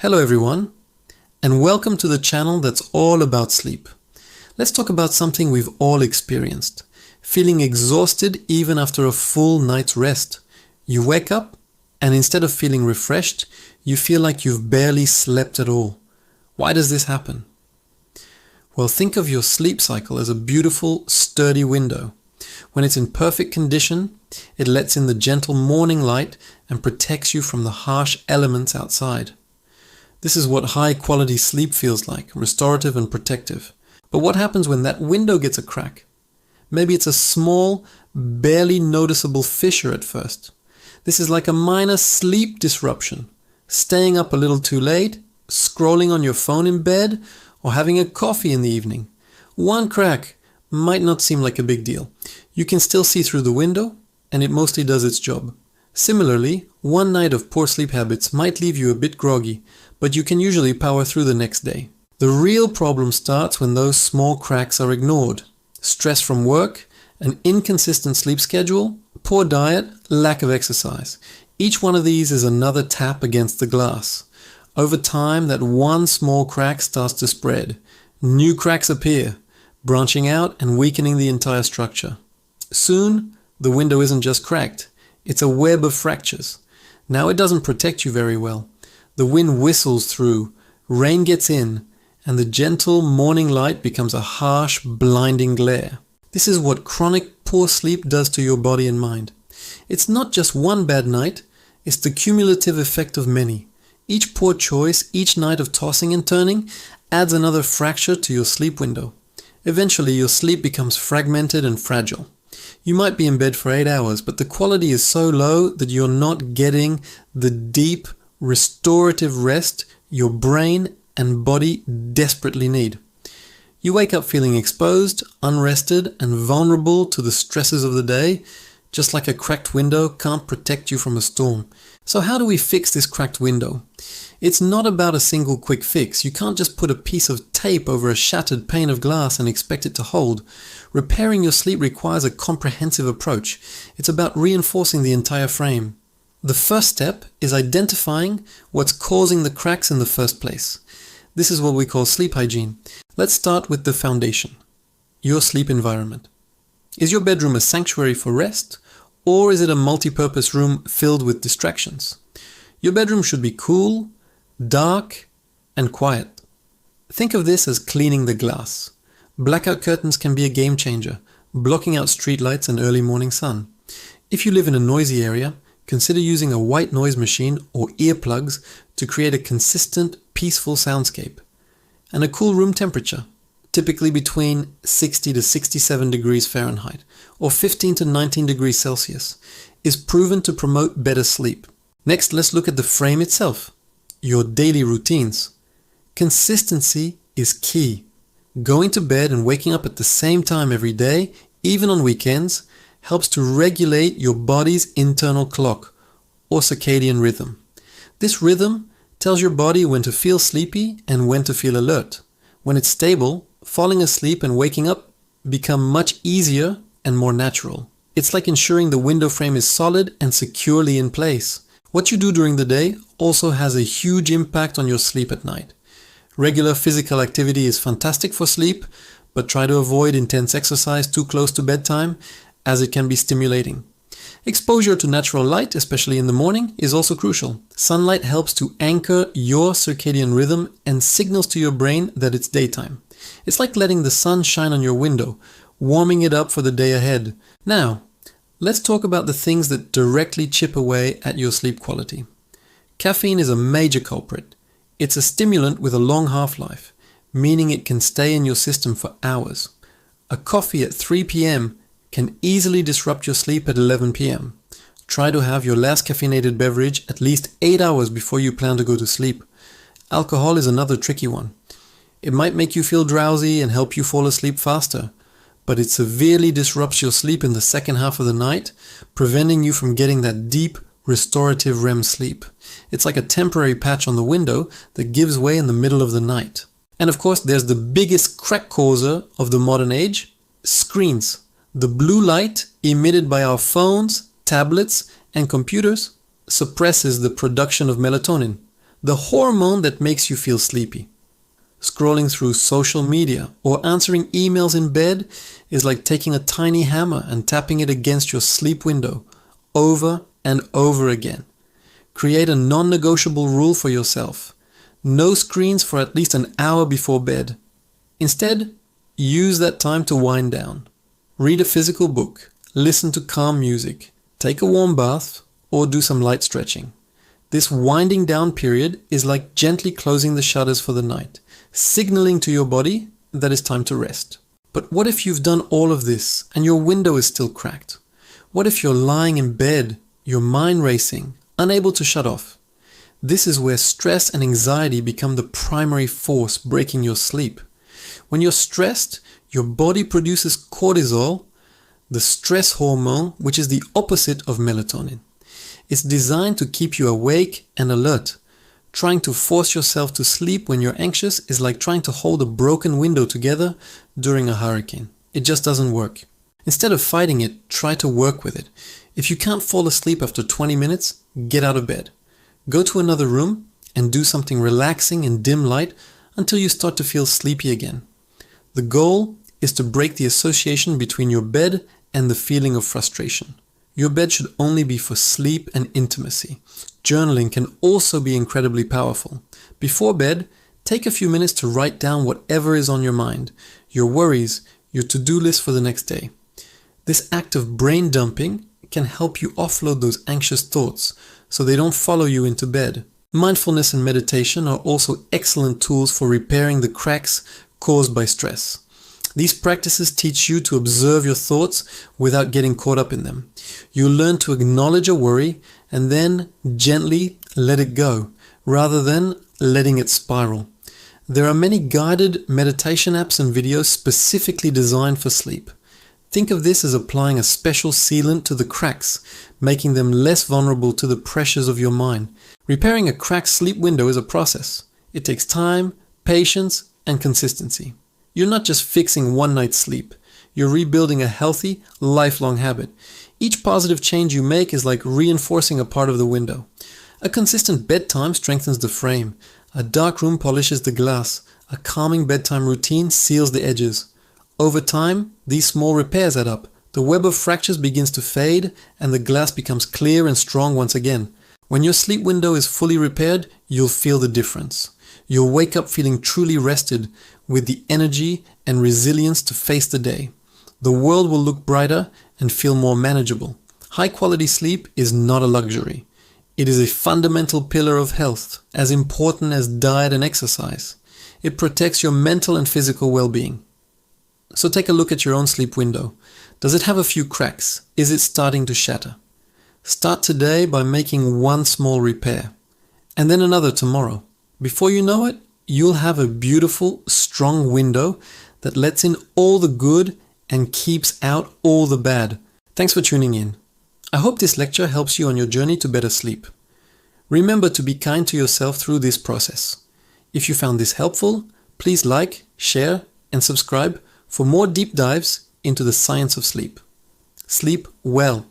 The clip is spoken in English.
Hello everyone, and welcome to the channel that's all about sleep. Let's talk about something we've all experienced. Feeling exhausted even after a full night's rest. You wake up, and instead of feeling refreshed, you feel like you've barely slept at all. Why does this happen? Well, think of your sleep cycle as a beautiful, sturdy window. When it's in perfect condition, it lets in the gentle morning light and protects you from the harsh elements outside. This is what high-quality sleep feels like, restorative and protective. But what happens when that window gets a crack? Maybe it's a small, barely noticeable fissure at first. This is like a minor sleep disruption. Staying up a little too late, scrolling on your phone in bed, or having a coffee in the evening. One crack might not seem like a big deal. You can still see through the window, and it mostly does its job. Similarly, one night of poor sleep habits might leave you a bit groggy, but you can usually power through the next day. The real problem starts when those small cracks are ignored. Stress from work, an inconsistent sleep schedule, poor diet, lack of exercise. Each one of these is another tap against the glass. Over time, that one small crack starts to spread. New cracks appear, branching out and weakening the entire structure. Soon, the window isn't just cracked, it's a web of fractures. Now it doesn't protect you very well. The wind whistles through, rain gets in, and the gentle morning light becomes a harsh, blinding glare. This is what chronic poor sleep does to your body and mind. It's not just one bad night, it's the cumulative effect of many. Each poor choice, each night of tossing and turning, adds another fracture to your sleep window. Eventually, your sleep becomes fragmented and fragile. You might be in bed for 8 hours, but the quality is so low that you're not getting the deep, restorative rest your brain and body desperately need. You wake up feeling exposed, unrested, and vulnerable to the stresses of the day, just like a cracked window can't protect you from a storm. So how do we fix this cracked window? It's not about a single quick fix. You can't just put a piece of tape over a shattered pane of glass and expect it to hold. Repairing your sleep requires a comprehensive approach. It's about reinforcing the entire frame. The first step is identifying what's causing the cracks in the first place. This is what we call sleep hygiene. Let's start with the foundation, your sleep environment. Is your bedroom a sanctuary for rest, or is it a multi-purpose room filled with distractions? Your bedroom should be cool, dark, and quiet. Think of this as cleaning the glass. Blackout curtains can be a game changer, blocking out streetlights and early morning sun. If you live in a noisy area, consider using a white noise machine or earplugs to create a consistent, peaceful soundscape. And a cool room temperature, typically between 60 to 67 degrees Fahrenheit or 15 to 19 degrees Celsius, is proven to promote better sleep. Next, let's look at the frame itself, your daily routines. Consistency is key. Going to bed and waking up at the same time every day, even on weekends, helps to regulate your body's internal clock, or circadian rhythm. This rhythm tells your body when to feel sleepy and when to feel alert. When it's stable, falling asleep and waking up become much easier and more natural. It's like ensuring the window frame is solid and securely in place. What you do during the day also has a huge impact on your sleep at night. Regular physical activity is fantastic for sleep, but try to avoid intense exercise too close to bedtime, as it can be stimulating. Exposure to natural light, especially in the morning, is also crucial. Sunlight helps to anchor your circadian rhythm and signals to your brain that it's daytime. It's like letting the sun shine on your window, warming it up for the day ahead. Now, let's talk about the things that directly chip away at your sleep quality. Caffeine is a major culprit. It's a stimulant with a long half-life, meaning it can stay in your system for hours. A coffee at 3 p.m. can easily disrupt your sleep at 11 p.m. Try to have your last caffeinated beverage at least 8 hours before you plan to go to sleep. Alcohol is another tricky one. It might make you feel drowsy and help you fall asleep faster, but it severely disrupts your sleep in the second half of the night, preventing you from getting that deep, restorative REM sleep. It's like a temporary patch on the window that gives way in the middle of the night. And of course, there's the biggest crack causer of the modern age, screens. The blue light emitted by our phones, tablets, and computers suppresses the production of melatonin, the hormone that makes you feel sleepy. Scrolling through social media or answering emails in bed is like taking a tiny hammer and tapping it against your sleep window over and over again. Create a non-negotiable rule for yourself. No screens for at least an hour before bed. Instead, use that time to wind down. Read a physical book, listen to calm music, take a warm bath, or do some light stretching. This winding down period is like gently closing the shutters for the night, signaling to your body that it's time to rest. But what if you've done all of this and your window is still cracked? What if you're lying in bed, your mind racing, unable to shut off? This is where stress and anxiety become the primary force breaking your sleep. When you're stressed, your body produces cortisol, the stress hormone, which is the opposite of melatonin. It's designed to keep you awake and alert. Trying to force yourself to sleep when you're anxious is like trying to hold a broken window together during a hurricane. It just doesn't work. Instead of fighting it, try to work with it. If you can't fall asleep after 20 minutes, get out of bed. Go to another room and do something relaxing in dim light until you start to feel sleepy again. The goal is to break the association between your bed and the feeling of frustration. Your bed should only be for sleep and intimacy. Journaling can also be incredibly powerful. Before bed, take a few minutes to write down whatever is on your mind, your worries, your to-do list for the next day. This act of brain dumping can help you offload those anxious thoughts so they don't follow you into bed. Mindfulness and meditation are also excellent tools for repairing the cracks caused by stress. These practices teach you to observe your thoughts without getting caught up in them. You learn to acknowledge a worry and then gently let it go, rather than letting it spiral. There are many guided meditation apps and videos specifically designed for sleep. Think of this as applying a special sealant to the cracks, making them less vulnerable to the pressures of your mind. Repairing a cracked sleep window is a process. It takes time, patience, and consistency. You're not just fixing one night's sleep. You're rebuilding a healthy, lifelong habit. Each positive change you make is like reinforcing a part of the window. A consistent bedtime strengthens the frame. A dark room polishes the glass. A calming bedtime routine seals the edges. Over time, these small repairs add up. The web of fractures begins to fade, and the glass becomes clear and strong once again. When your sleep window is fully repaired, you'll feel the difference. You'll wake up feeling truly rested, with the energy and resilience to face the day. The world will look brighter and feel more manageable. High-quality sleep is not a luxury. It is a fundamental pillar of health, as important as diet and exercise. It protects your mental and physical well-being. So take a look at your own sleep window. Does it have a few cracks? Is it starting to shatter? Start today by making one small repair, and then another tomorrow. Before you know it, you'll have a beautiful, strong window that lets in all the good and keeps out all the bad. Thanks for tuning in. I hope this lecture helps you on your journey to better sleep. Remember to be kind to yourself through this process. If you found this helpful, please like, share, and subscribe for more deep dives into the science of sleep. Sleep well.